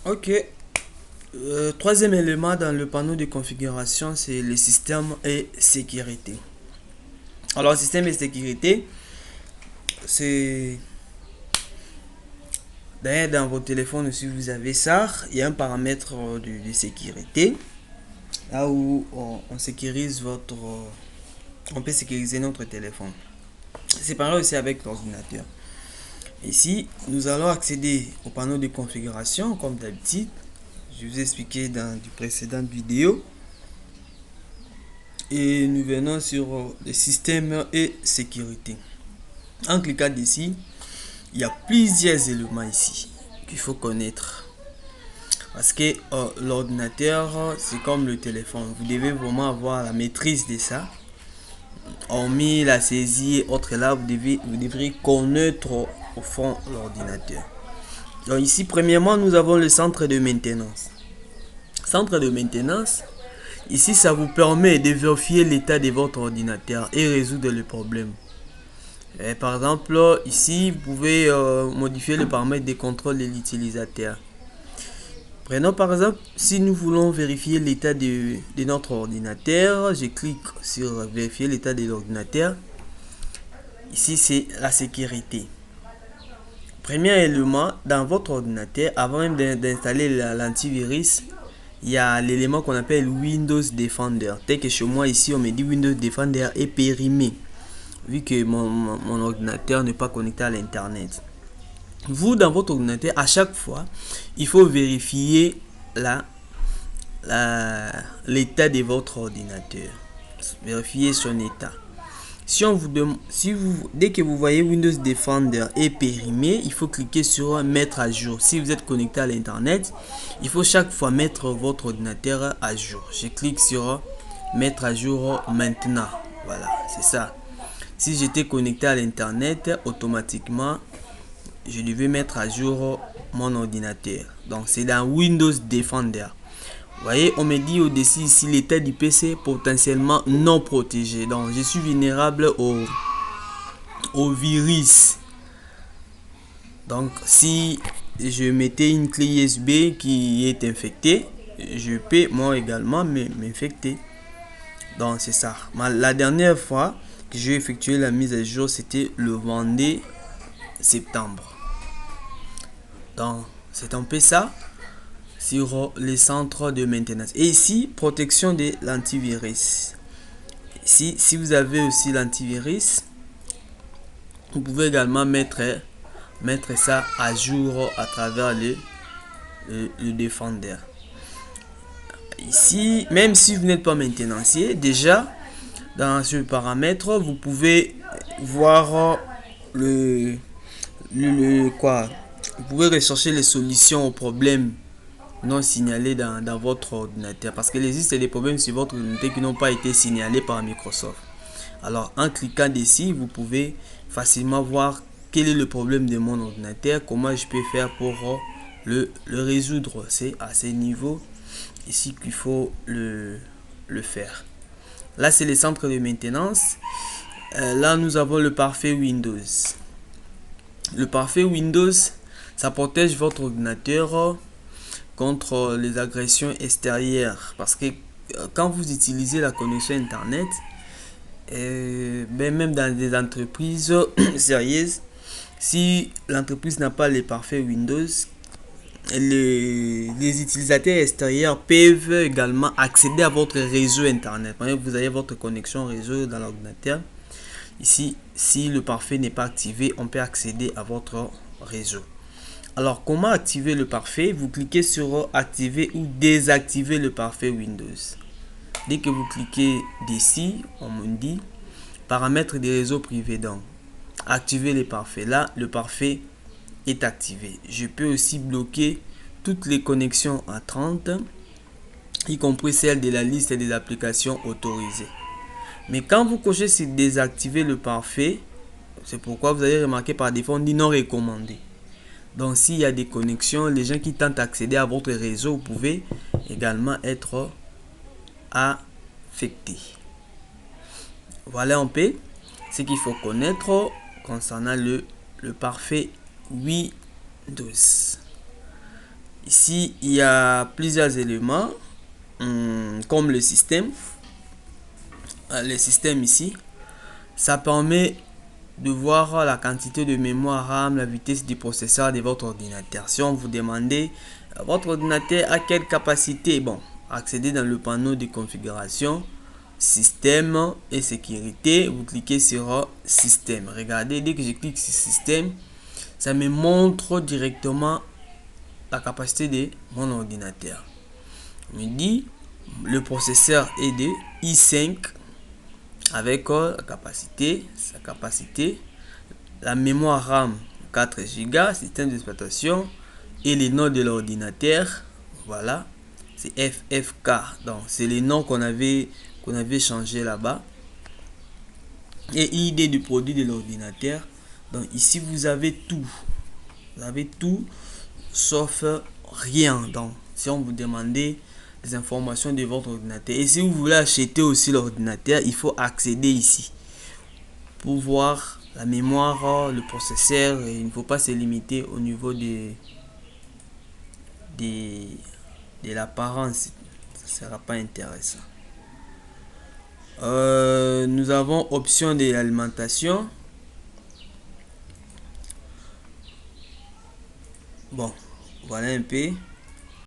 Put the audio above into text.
Ok. Troisième élément dans le panneau de configuration, c'est le système et sécurité. Alors, système et sécurité, c'est d'ailleurs dans vos téléphones, si vous avez ça, il y a un paramètre de sécurité là où on sécurise on peut sécuriser notre téléphone. C'est pareil aussi avec l'ordinateur. Ici, nous allons accéder au panneau de configuration comme d'habitude. Je vous ai expliqué dans du précédent vidéo. Et nous venons sur les systèmes et sécurité. En cliquant ici, il y a plusieurs éléments ici qu'il faut connaître. Parce que l'ordinateur, c'est comme le téléphone. Vous devez vraiment avoir la maîtrise de ça. Hormis la saisie et autres là, vous devrez connaître au fond l'ordinateur. Donc ici, premièrement, nous avons le centre de maintenance. Centre de maintenance, ici, ça vous permet de vérifier l'état de votre ordinateur et résoudre le problème. Et par exemple, ici, vous pouvez modifier le paramètre de contrôle de l'utilisateur. Prenons par exemple, si nous voulons vérifier l'état de notre ordinateur, je clique sur vérifier l'état de l'ordinateur. Ici, c'est la sécurité. Premier élément, dans votre ordinateur, avant même d'installer l'antivirus, il y a l'élément qu'on appelle Windows Defender. Tel que chez moi ici, on me dit Windows Defender est périmé, vu que mon ordinateur n'est pas connecté à l'internet. Vous, dans votre ordinateur, à chaque fois, il faut vérifier l'état de votre ordinateur. Vérifier son état. Si on vous demande, dès que vous voyez Windows Defender est périmé, il faut cliquer sur mettre à jour. Si vous êtes connecté à l'internet, il faut chaque fois mettre votre ordinateur à jour. Je clique sur mettre à jour maintenant. Voilà, c'est ça. Si j'étais connecté à l'internet, automatiquement, je devais mettre à jour mon ordinateur. Donc c'est dans Windows Defender. Vous voyez, on me dit au-dessus ici l'état du PC potentiellement non protégé. Donc je suis vulnérable au virus. Donc si je mettais une clé USB qui est infectée, je peux moi également m'infecter. Donc c'est ça. La dernière fois que j'ai effectué la mise à jour, c'était le 22 septembre. Donc c'est un peu ça sur les centres de maintenance. Et ici, protection de l'antivirus. Ici, si vous avez aussi l'antivirus, vous pouvez également mettre ça à jour à travers le Defender. Ici, même si vous n'êtes pas maintenancier, déjà, dans ce paramètre, vous pouvez voir quoi. Vous pouvez rechercher les solutions aux problèmes non signalés dans votre ordinateur, parce qu'il existe des problèmes sur votre ordinateur qui n'ont pas été signalés par Microsoft. Alors en cliquant dessus, vous pouvez facilement voir quel est le problème de mon ordinateur, comment je peux faire pour le résoudre. C'est à ce niveau ici qu'il faut le faire. Là c'est les centres de maintenance. Là nous avons le parfait Windows. Le parfait Windows, ça protège votre ordinateur contre les agressions extérieures, parce que quand vous utilisez la connexion internet, même dans des entreprises sérieuses, si l'entreprise n'a pas les parfaits Windows, les utilisateurs extérieurs peuvent également accéder à votre réseau internet. Par exemple, vous avez votre connexion réseau dans l'ordinateur. Ici, si le parfait n'est pas activé, on peut accéder à votre réseau. Alors, comment activer le parfait? Vous cliquez sur activer ou désactiver le parfait Windows. Dès que vous cliquez d'ici, on me dit paramètres des réseaux privés. Donc, activer les parfaits. Là, le parfait est activé. Je peux aussi bloquer toutes les connexions à 30, y compris celles de la liste des applications autorisées. Mais quand vous cochez sur désactiver le parfait, c'est pourquoi vous avez remarqué par défaut on dit non recommandé. Donc s'il y a des connexions, les gens qui tentent d'accéder à votre réseau, vous pouvez également être affectés. Voilà un peu ce qu'il faut connaître concernant le parfait Windows. Ici, il y a plusieurs éléments comme le système. Le système ici, ça permet de voir la quantité de mémoire RAM, la vitesse du processeur de votre ordinateur. Si on vous demandait votre ordinateur a quelle capacité, bon, accédez dans le panneau de configuration, système et sécurité, vous cliquez sur système. Regardez, dès que je clique sur système, ça me montre directement la capacité de mon ordinateur. On me dit le processeur est de i5 avec sa capacité, la mémoire RAM 4 Go, système d'exploitation et les noms de l'ordinateur. Voilà, c'est FFK. Donc c'est les noms qu'on avait changé là-bas. Et ID du produit de l'ordinateur. Donc ici vous avez tout. Vous avez tout sauf rien. Donc si on vous demandait des informations de votre ordinateur et si vous voulez acheter aussi l'ordinateur, il faut accéder ici pour voir la mémoire, le processeur. Et il ne faut pas se limiter au niveau de l'apparence, ça sera pas intéressant. Nous avons option de l'alimentation. Bon, voilà un peu.